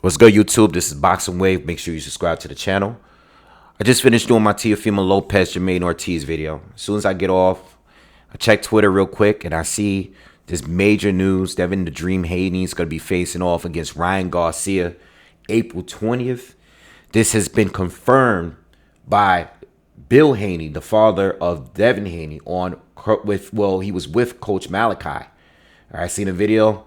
What's good, YouTube? This is Boxingwave. Make sure you subscribe to the channel. I just finished doing my Teofimo Lopez Jermaine Ortiz video. As soon as I get off, I check Twitter real quick and I see this major news. Devin "The Dream" Haney is going to be facing off against Ryan Garcia April 20th. This has been confirmed by Bill Haney, the father of Devin Haney, he was with Coach Malachi. I seen a video.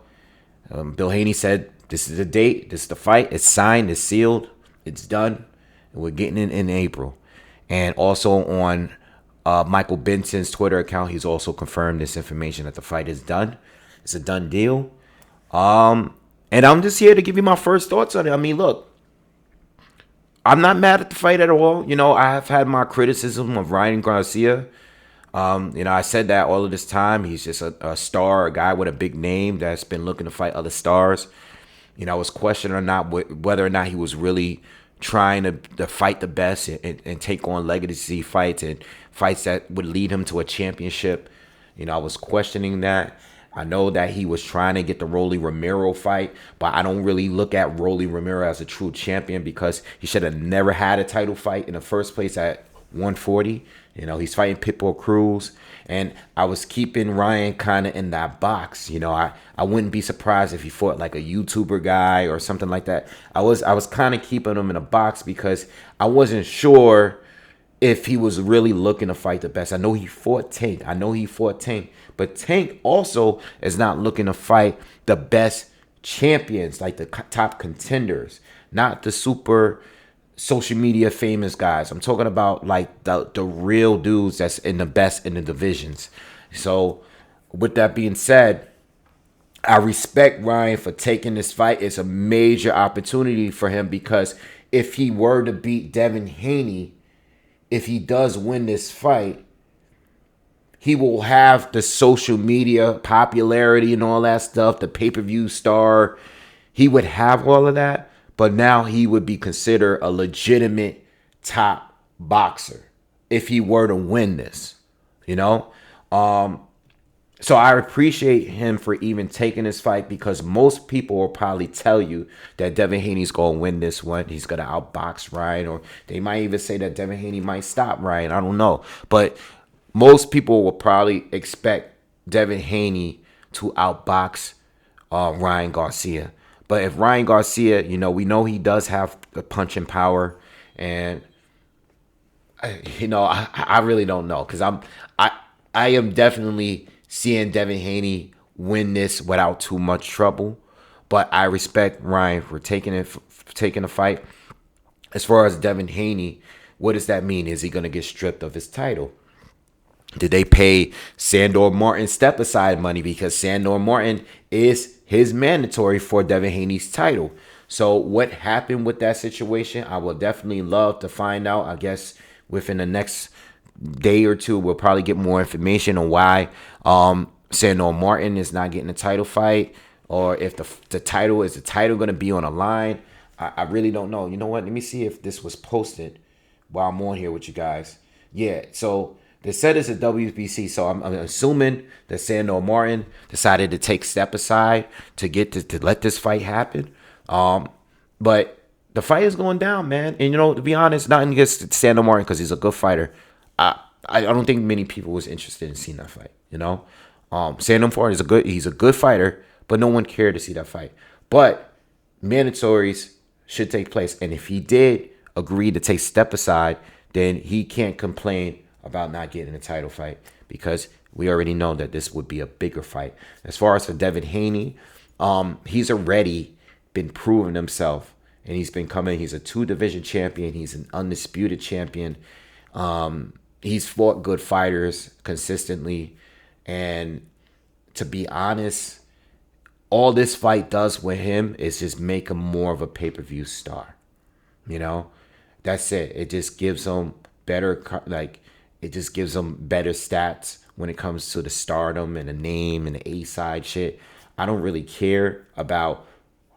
Bill Haney said, this is the date, this is the fight, it's signed, it's sealed, it's done, and we're getting it in April. And also on Michael Benson's Twitter account, he's also confirmed this information that the fight is done. It's a done deal. And I'm just here to give you my first thoughts on it. I mean, look, I'm not mad at the fight at all. You know, I have had my criticism of Ryan Garcia. I said that all of this time. He's just a star, a guy with a big name that's been looking to fight other stars. I was questioning whether or not he was really trying to fight the best and take on legacy fights and fights that would lead him to a championship. I was questioning that. I know that he was trying to get the Rolly Romero fight, but I don't really look at Rolly Romero as a true champion because he should have never had a title fight in the first place at 140. He's fighting Pitbull Cruz, and I was keeping Ryan kind of in that box. I wouldn't be surprised if he fought like a YouTuber guy or something like that. I was kind of keeping him in a box because I wasn't sure if he was really looking to fight the best. I know he fought Tank. But Tank also is not looking to fight the best champions, like the top contenders, not the super social media famous guys. I'm talking about like the real dudes that's in the best in the divisions. So with that being said, I respect Ryan for taking this fight. It's a major opportunity for him because if he were to beat Devin Haney, if he does win this fight, he will have the social media popularity and all that stuff, the pay-per-view star. He would have all of that. But now he would be considered a legitimate top boxer if he were to win this, So I appreciate him for even taking this fight because most people will probably tell you that Devin Haney's going to win this one. He's going to outbox Ryan, or they might even say that Devin Haney might stop Ryan. I don't know. But most people will probably expect Devin Haney to outbox Ryan Garcia. But if Ryan Garcia, we know he does have the punching power, and I really don't know because I am definitely seeing Devin Haney win this without too much trouble. But I respect Ryan for taking the fight. As far as Devin Haney, what does that mean? Is he going to get stripped of his title? Did they pay Sandor Martin step-aside money because Sandor Martin is his mandatory for Devin Haney's title? So what happened with that situation? I will definitely love to find out. I guess within the next day or two, we'll probably get more information on why Sandor Martin is not getting a title fight, or if the title going to be on a line. I really don't know. You know what? Let me see if this was posted while I'm on here with you guys. Yeah, so they said it's a WBC, so I'm assuming that Sandor Martin decided to take step aside to let this fight happen. But the fight is going down, man. And to be honest, nothing against Sandor Martin because he's a good fighter. I don't think many people was interested in seeing that fight. Sandor Martin he's a good fighter, but no one cared to see that fight. But mandatories should take place, and if he did agree to take step aside, then he can't complain about not getting a title fight because we already know that this would be a bigger fight. As far as for Devin Haney, he's already been proving himself, and he's a 2-division champion. He's an undisputed champion. He's fought good fighters consistently, and to be honest, all this fight does with him is just make him more of a pay-per-view star. That's it. It just gives him better better stats when it comes to the stardom and the name and the A-side shit. I don't really care about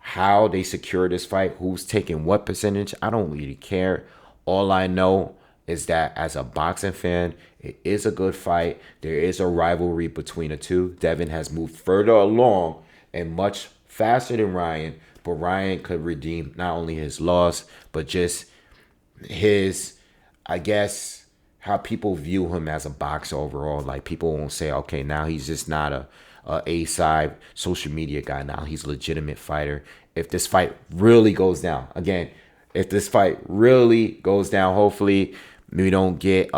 how they secure this fight, who's taking what percentage. I don't really care. All I know is that as a boxing fan, it is a good fight. There is a rivalry between the two. Devin has moved further along and much faster than Ryan, but Ryan could redeem not only his loss, but just his, I guess, how people view him as a boxer overall. Like people won't say, okay, now he's just not a side social media guy. Now he's a legitimate fighter. If this fight really goes down, again, if this fight really goes down, hopefully we don't get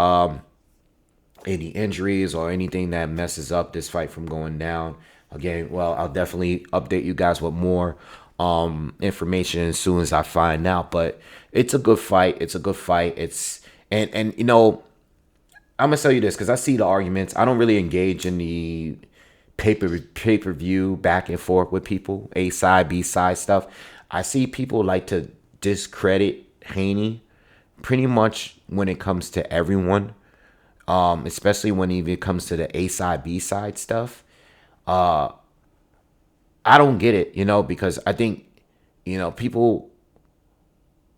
any injuries or anything that messes up this fight from going down. Again, well, I'll definitely update you guys with more information as soon as I find out. But it's a good fight. It's a good fight. And you know, I'm gonna tell you this because I see the arguments. I don't really engage in the pay per view back and forth with people, A side, B side stuff. I see people like to discredit Haney pretty much when it comes to everyone, especially when it comes to the A side, B side stuff. I don't get it, you know, because I think, you know, people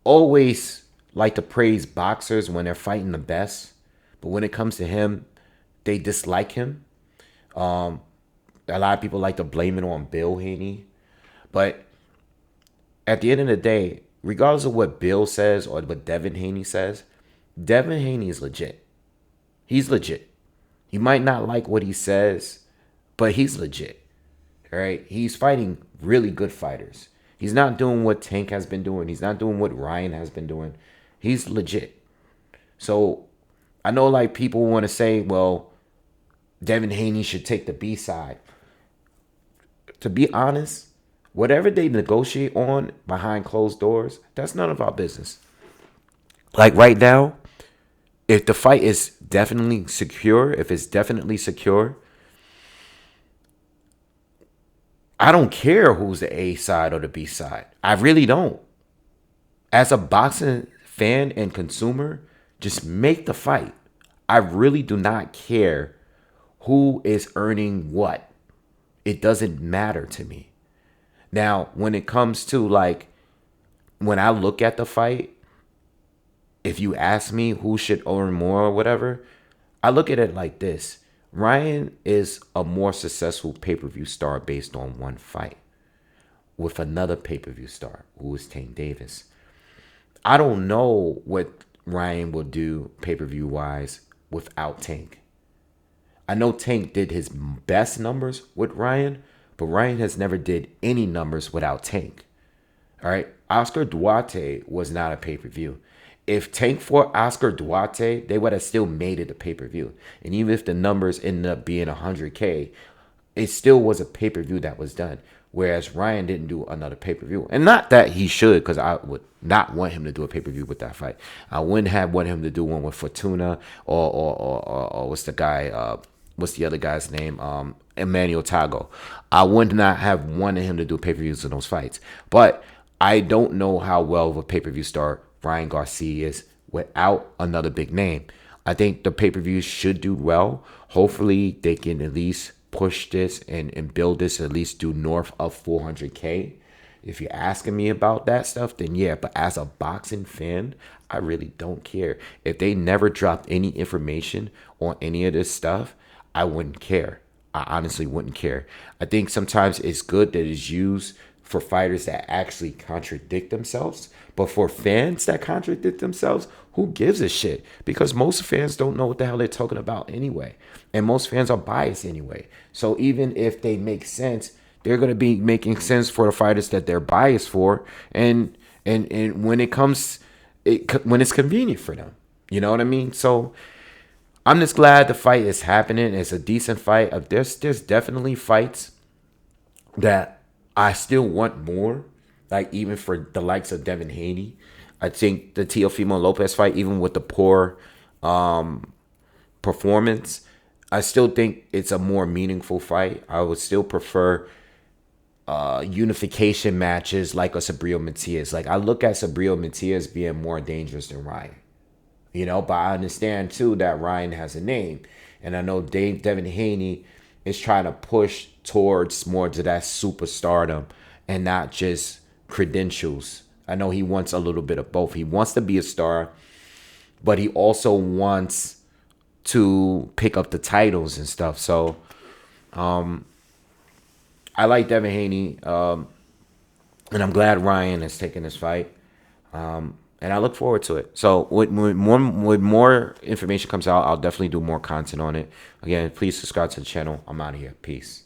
always like to praise boxers when they're fighting the best, but when it comes to him, they dislike him. Um, a lot of people like to blame it on Bill Haney, but at the end of the day, regardless of what Bill says or what Devin Haney says, Devin Haney is legit. He's legit. You might not like what he says, but he's legit. All right. He's fighting really good fighters. He's not doing what Tank has been doing. He's not doing what Ryan has been doing. He's legit. So I know like people want to say, well, Devin Haney should take the B side. To be honest, whatever they negotiate on behind closed doors, that's none of our business. Like right now, if the fight is definitely secure, if it's definitely secure, I don't care who's the A side or the B side. I really don't. As a boxing fan and consumer, just make the fight. I really do not care who is earning what. It doesn't matter to me. Now, when it comes to like, when I look at the fight, if you ask me who should earn more or whatever, I look at it like this. Ryan is a more successful pay-per-view star based on one fight with another pay-per-view star who is Tank Davis. I don't know what Ryan will do pay-per-view wise without Tank. I know Tank did his best numbers with Ryan, but Ryan has never did any numbers without Tank. All right. Oscar Duarte was not a pay-per-view. If Tank fought Oscar Duarte, they would have still made it a pay-per-view. And even if the numbers ended up being 100K, it still was a pay-per-view that was done. Whereas Ryan didn't do another pay-per-view. And not that he should, because I would not want him to do a pay-per-view with that fight. I wouldn't have want him to do one with Fortuna or what's the guy, what's the other guy's name? Emmanuel Tago. I would not have wanted him to do pay-per-views in those fights. But I don't know how well of a pay-per-view star Ryan Garcia is without another big name. I think the pay-per-views should do well. Hopefully they can at least push this and build this, at least do north of 400K. If you're asking me about that stuff, then yeah. But as a boxing fan, I really don't care. If they never dropped any information on any of this stuff, I wouldn't care. I honestly wouldn't care. I think sometimes it's good that it's used for fighters that actually contradict themselves. But for fans that contradict themselves, who gives a shit? Because most fans don't know what the hell they're talking about anyway. And most fans are biased anyway. So even if they make sense, they're going to be making sense for the fighters that they're biased for. And when it comes, when it's convenient for them. You know what I mean? So I'm just glad the fight is happening. It's a decent fight. There's definitely fights that I still want more. Like even for the likes of Devin Haney. I think the Teofimo Lopez fight, even with the poor performance, I still think it's a more meaningful fight. I would still prefer unification matches like a Sabrio Matias. Like I look at Sabrio Matias being more dangerous than Ryan. You know, but I understand too that Ryan has a name. And I know Devin Haney is trying to push towards more to that superstardom and not just credentials. I know he wants a little bit of both. He wants to be a star, but he also wants to pick up the titles and stuff. So I like Devin Haney. And I'm glad Ryan has taken this fight. And I look forward to it. So when more information comes out, I'll definitely do more content on it. Again, please subscribe to the channel. I'm out of here. Peace.